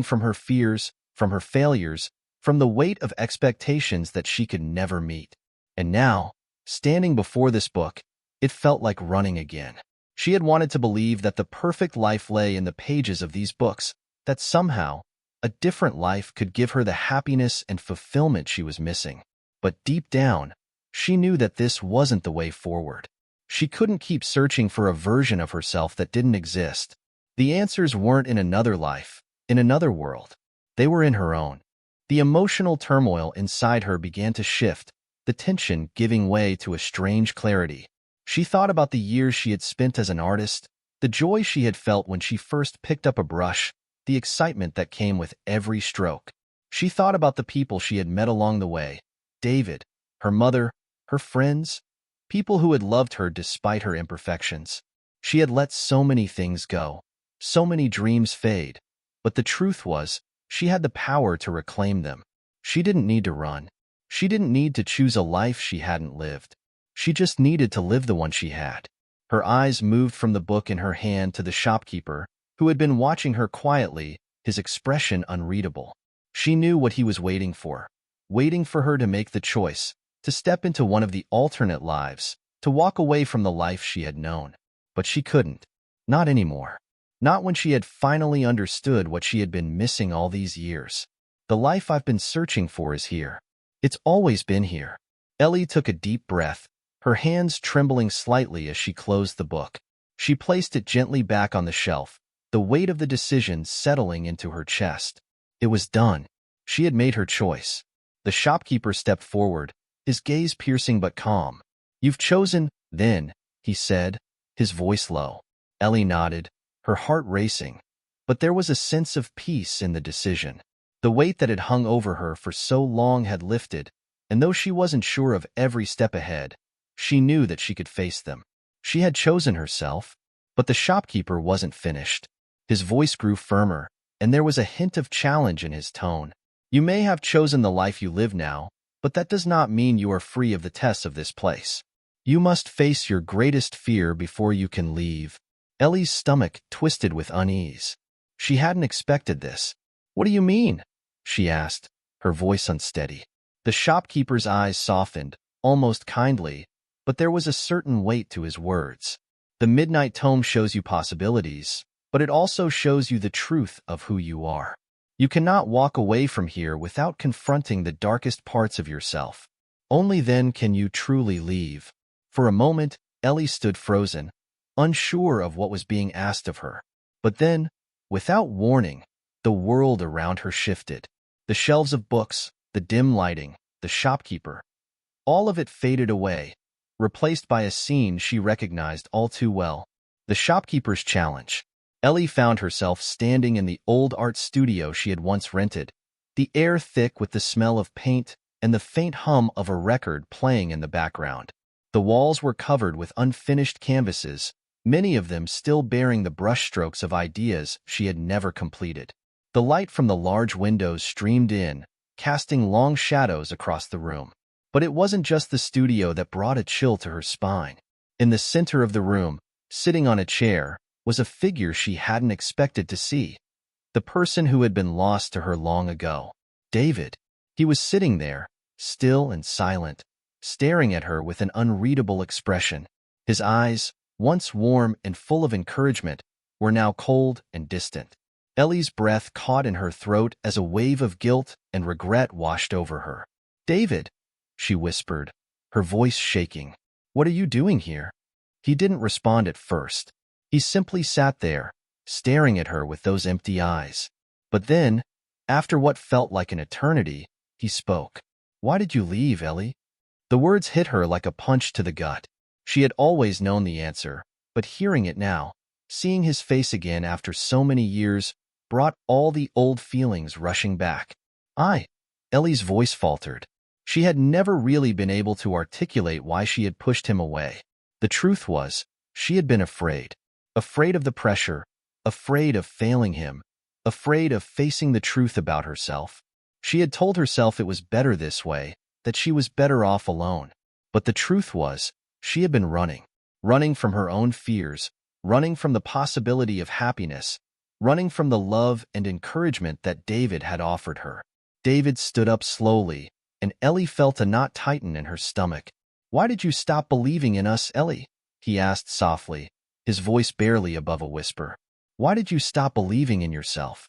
from her fears, from her failures, from the weight of expectations that she could never meet. And now, standing before this book, it felt like running again. She had wanted to believe that the perfect life lay in the pages of these books, that somehow, a different life could give her the happiness and fulfillment she was missing. But deep down, She knew that this wasn't the way forward. She couldn't keep searching for a version of herself that didn't exist. The answers weren't in another life, in another world. They were in her own. The emotional turmoil inside her began to shift, the tension giving way to a strange clarity. She thought about the years she had spent as an artist, the joy she had felt when she first picked up a brush, the excitement that came with every stroke. She thought about the people she had met along the way, David, her mother, her friends, people who had loved her despite her imperfections. She had let so many things go, so many dreams fade, but the truth was, she had the power to reclaim them. She didn't need to run. She didn't need to choose a life she hadn't lived. She just needed to live the one she had. Her eyes moved from the book in her hand to the shopkeeper, who had been watching her quietly, his expression unreadable. She knew what he was waiting for her to make the choice, to step into one of the alternate lives, to walk away from the life she had known. But she couldn't. Not anymore. Not when she had finally understood what she had been missing all these years. The life I've been searching for is here. It's always been here. Ellie took a deep breath, her hands trembling slightly as she closed the book. She placed it gently back on the shelf, the weight of the decision settling into her chest. It was done. She had made her choice. The shopkeeper stepped forward, his gaze piercing but calm. "You've chosen, then," he said, his voice low. Ellie nodded, her heart racing. But there was a sense of peace in the decision. The weight that had hung over her for so long had lifted, and though she wasn't sure of every step ahead, she knew that she could face them. She had chosen herself, but the shopkeeper wasn't finished. His voice grew firmer, and there was a hint of challenge in his tone. "You may have chosen the life you live now, but that does not mean you are free of the tests of this place. You must face your greatest fear before you can leave." Ellie's stomach twisted with unease. She hadn't expected this. "What do you mean?" she asked, her voice unsteady. The shopkeeper's eyes softened, almost kindly, but there was a certain weight to his words. "The Midnight Tome shows you possibilities, but it also shows you the truth of who you are. You cannot walk away from here without confronting the darkest parts of yourself. Only then can you truly leave." For a moment, Ellie stood frozen, unsure of what was being asked of her. But then, without warning, the world around her shifted. The shelves of books, the dim lighting, the shopkeeper. All of it faded away, replaced by a scene she recognized all too well. The shopkeeper's challenge. Ellie found herself standing in the old art studio she had once rented, the air thick with the smell of paint and the faint hum of a record playing in the background. The walls were covered with unfinished canvases, many of them still bearing the brushstrokes of ideas she had never completed. The light from the large windows streamed in, casting long shadows across the room. But it wasn't just the studio that brought a chill to her spine. In the center of the room, sitting on a chair, was a figure she hadn't expected to see. The person who had been lost to her long ago. David. He was sitting there, still and silent, staring at her with an unreadable expression. His eyes, once warm and full of encouragement, were now cold and distant. Ellie's breath caught in her throat as a wave of guilt and regret washed over her. "David," she whispered, her voice shaking. "What are you doing here?" He didn't respond at first. He simply sat there, staring at her with those empty eyes. But then, after what felt like an eternity, he spoke. "Why did you leave, Ellie?" The words hit her like a punch to the gut. She had always known the answer, but hearing it now, seeing his face again after so many years, brought all the old feelings rushing back. Ellie's voice faltered. She had never really been able to articulate why she had pushed him away. The truth was, she had been afraid. Afraid of the pressure, afraid of failing him, afraid of facing the truth about herself. She had told herself it was better this way, that she was better off alone. But the truth was, she had been running from her own fears, running from the possibility of happiness, running from the love and encouragement that David had offered her. David stood up slowly, and Ellie felt a knot tighten in her stomach. "Why did you stop believing in us, Ellie?" he asked softly, his voice barely above a whisper. "Why did you stop believing in yourself?"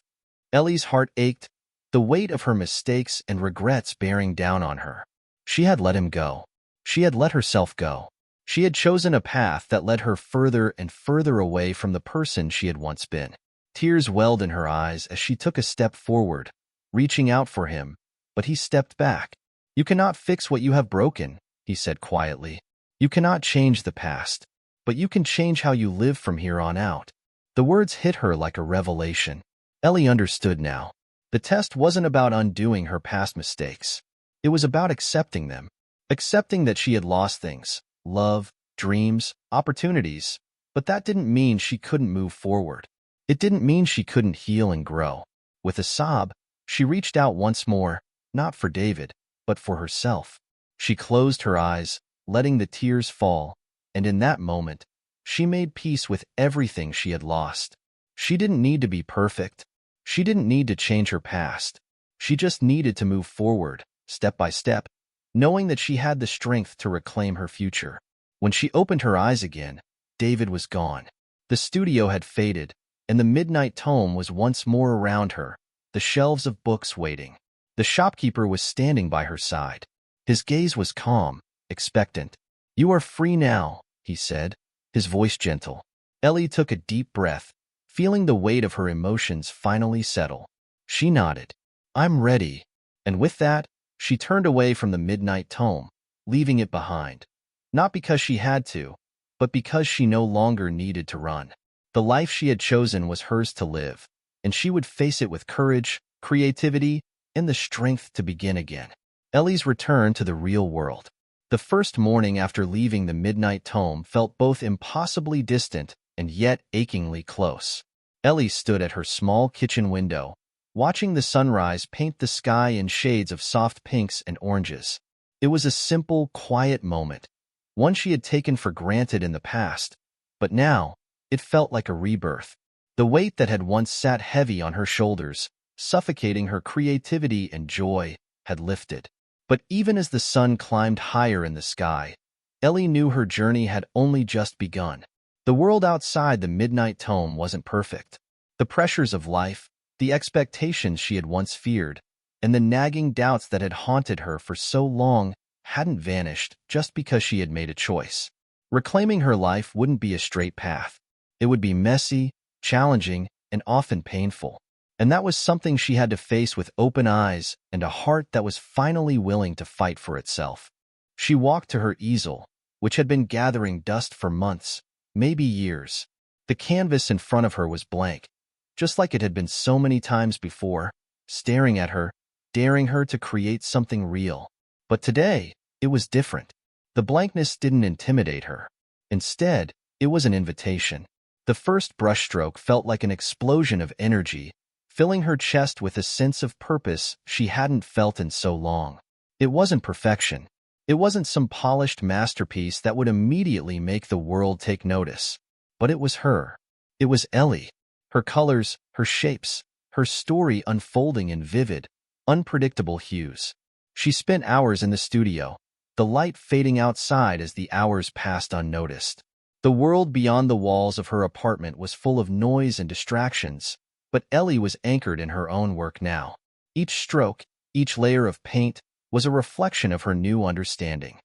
Ellie's heart ached, the weight of her mistakes and regrets bearing down on her. She had let him go. She had let herself go. She had chosen a path that led her further and further away from the person she had once been. Tears welled in her eyes as she took a step forward, reaching out for him, but he stepped back. "You cannot fix what you have broken," he said quietly. "You cannot change the past, but you can change how you live from here on out." The words hit her like a revelation. Ellie understood now. The test wasn't about undoing her past mistakes. It was about accepting them. Accepting that she had lost things, love, dreams, opportunities, but that didn't mean she couldn't move forward. It didn't mean she couldn't heal and grow. With a sob, she reached out once more, not for David, but for herself. She closed her eyes, letting the tears fall, and in that moment, she made peace with everything she had lost. She didn't need to be perfect. She didn't need to change her past. She just needed to move forward, step by step, knowing that she had the strength to reclaim her future. When she opened her eyes again, David was gone. The studio had faded, and the Midnight Tome was once more around her, the shelves of books waiting. The shopkeeper was standing by her side. His gaze was calm, expectant. "You are free now," he said, his voice gentle. Ellie took a deep breath, feeling the weight of her emotions finally settle. She nodded. "I'm ready." And with that, she turned away from the Midnight Tome, leaving it behind. Not because she had to, but because she no longer needed to run. The life she had chosen was hers to live, and she would face it with courage, creativity, and the strength to begin again. Ellie's return to the real world. The first morning after leaving the Midnight Tome felt both impossibly distant and yet achingly close. Ellie stood at her small kitchen window, watching the sunrise paint the sky in shades of soft pinks and oranges. It was a simple, quiet moment, one she had taken for granted in the past, but now it felt like a rebirth. The weight that had once sat heavy on her shoulders, suffocating her creativity and joy, had lifted. But even as the sun climbed higher in the sky, Ellie knew her journey had only just begun. The world outside the Midnight Tome wasn't perfect. The pressures of life, the expectations she had once feared, and the nagging doubts that had haunted her for so long hadn't vanished just because she had made a choice. Reclaiming her life wouldn't be a straight path. It would be messy, challenging, and often painful. And that was something she had to face with open eyes and a heart that was finally willing to fight for itself. She walked to her easel, which had been gathering dust for months, maybe years. The canvas in front of her was blank, just like it had been so many times before, staring at her, daring her to create something real. But today, it was different. The blankness didn't intimidate her. Instead, it was an invitation. The first brushstroke felt like an explosion of energy, filling her chest with a sense of purpose she hadn't felt in so long. It wasn't perfection. It wasn't some polished masterpiece that would immediately make the world take notice. But it was her. It was Ellie. Her colors, her shapes, her story unfolding in vivid, unpredictable hues. She spent hours in the studio, the light fading outside as the hours passed unnoticed. The world beyond the walls of her apartment was full of noise and distractions, but Ellie was anchored in her own work now. Each stroke, each layer of paint, was a reflection of her new understanding.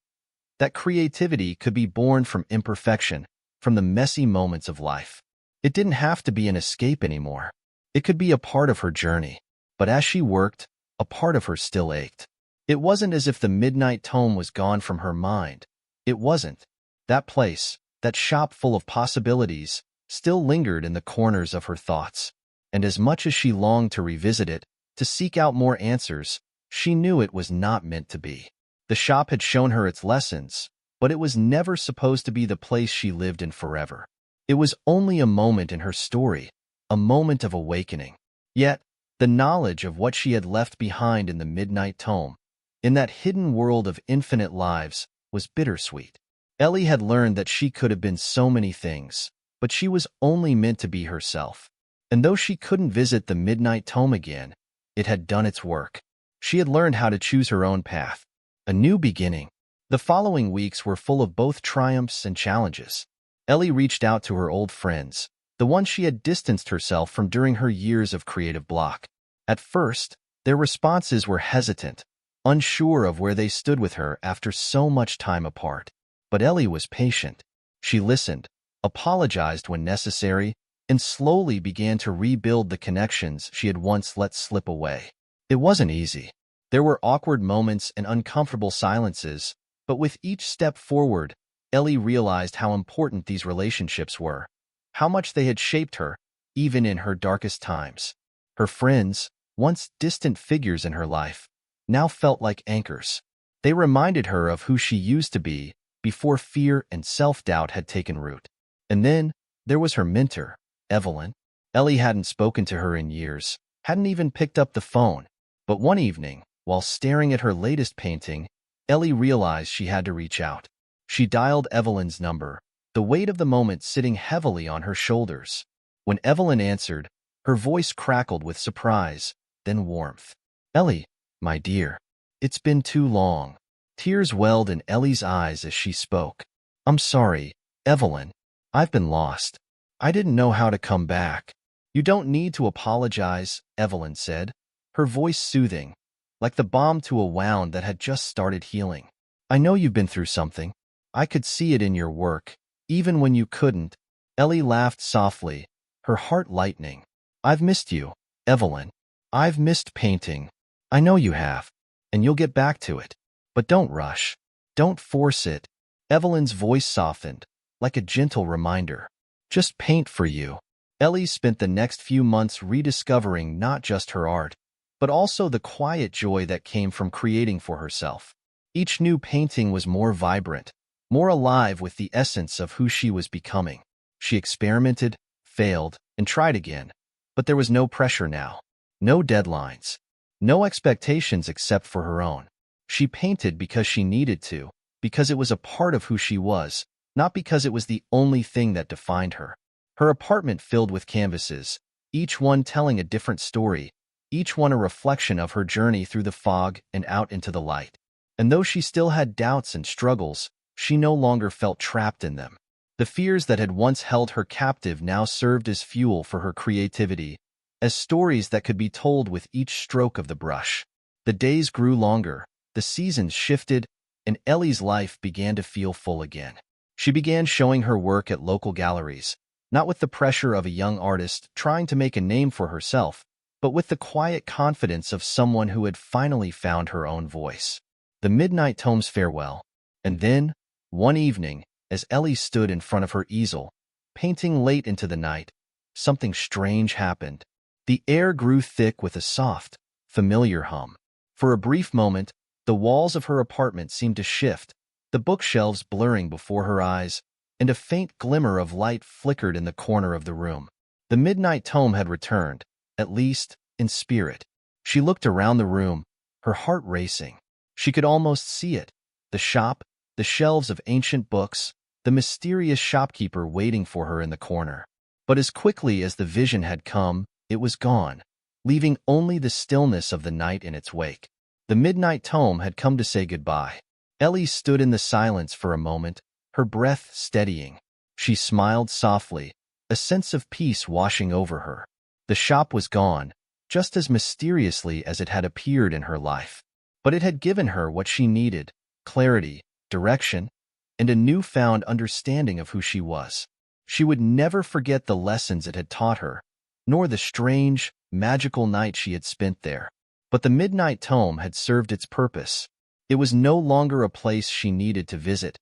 That creativity could be born from imperfection, from the messy moments of life. It didn't have to be an escape anymore. It could be a part of her journey. But as she worked, a part of her still ached. It wasn't as if the Midnight Tome was gone from her mind. It wasn't. That place, that shop full of possibilities, still lingered in the corners of her thoughts. And as much as she longed to revisit it, to seek out more answers, she knew it was not meant to be. The shop had shown her its lessons, but it was never supposed to be the place she lived in forever. It was only a moment in her story, a moment of awakening. Yet, the knowledge of what she had left behind in the Midnight Tome, in that hidden world of infinite lives, was bittersweet. Ellie had learned that she could have been so many things, but she was only meant to be herself. And though she couldn't visit the Midnight Tome again, it had done its work. She had learned how to choose her own path. A new beginning. The following weeks were full of both triumphs and challenges. Ellie reached out to her old friends, the ones she had distanced herself from during her years of creative block. At first, their responses were hesitant, unsure of where they stood with her after so much time apart. But Ellie was patient. She listened, apologized when necessary, and slowly began to rebuild the connections she had once let slip away. It wasn't easy. There were awkward moments and uncomfortable silences, but with each step forward, Ellie realized how important these relationships were, how much they had shaped her, even in her darkest times. Her friends, once distant figures in her life, now felt like anchors. They reminded her of who she used to be before fear and self-doubt had taken root. And then there was her mentor, Evelyn. Ellie hadn't spoken to her in years, hadn't even picked up the phone. But one evening, while staring at her latest painting, Ellie realized she had to reach out. She dialed Evelyn's number, the weight of the moment sitting heavily on her shoulders. When Evelyn answered, her voice crackled with surprise, then warmth. "Ellie, my dear, it's been too long." Tears welled in Ellie's eyes as she spoke. "I'm sorry, Evelyn. I've been lost. I didn't know how to come back." "You don't need to apologize," Evelyn said, her voice soothing, like the balm to a wound that had just started healing. "I know you've been through something. I could see it in your work, even when you couldn't." Ellie laughed softly, her heart lightening. "I've missed you, Evelyn. I've missed painting. I know you have, and you'll get back to it. But don't rush. Don't force it." Evelyn's voice softened, like a gentle reminder. "Just paint for you." Ellie spent the next few months rediscovering not just her art, but also the quiet joy that came from creating for herself. Each new painting was more vibrant, more alive with the essence of who she was becoming. She experimented, failed, and tried again, but there was no pressure now. No deadlines. No expectations except for her own. She painted because she needed to, because it was a part of who she was, not because it was the only thing that defined her. Her apartment filled with canvases, each one telling a different story, each one a reflection of her journey through the fog and out into the light. And though she still had doubts and struggles, she no longer felt trapped in them. The fears that had once held her captive now served as fuel for her creativity, as stories that could be told with each stroke of the brush. The days grew longer, the seasons shifted, and Ellie's life began to feel full again. She began showing her work at local galleries, not with the pressure of a young artist trying to make a name for herself, but with the quiet confidence of someone who had finally found her own voice. The Midnight Tome's farewell. And then, one evening, as Ellie stood in front of her easel, painting late into the night, something strange happened. The air grew thick with a soft, familiar hum. For a brief moment, the walls of her apartment seemed to shift, the bookshelves blurring before her eyes, and a faint glimmer of light flickered in the corner of the room. The Midnight Tome had returned, at least, in spirit. She looked around the room, her heart racing. She could almost see it, the shop, the shelves of ancient books, the mysterious shopkeeper waiting for her in the corner. But as quickly as the vision had come, it was gone, leaving only the stillness of the night in its wake. The Midnight Tome had come to say goodbye. Ellie stood in the silence for a moment, her breath steadying. She smiled softly, a sense of peace washing over her. The shop was gone, just as mysteriously as it had appeared in her life. But it had given her what she needed: clarity, direction, and a newfound understanding of who she was. She would never forget the lessons it had taught her, nor the strange, magical night she had spent there. But the Midnight Tome had served its purpose. It was no longer a place she needed to visit.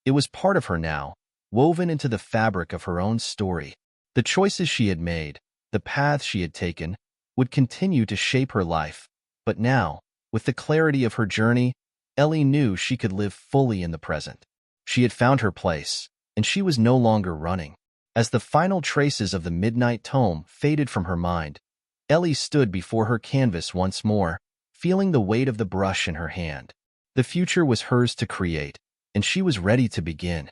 It was part of her now, woven into the fabric of her own story. The choices she had made, the paths she had taken, would continue to shape her life. But now, with the clarity of her journey, Ellie knew she could live fully in the present. She had found her place, and she was no longer running. As the final traces of the Midnight Tome faded from her mind, Ellie stood before her canvas once more, feeling the weight of the brush in her hand. The future was hers to create, and she was ready to begin.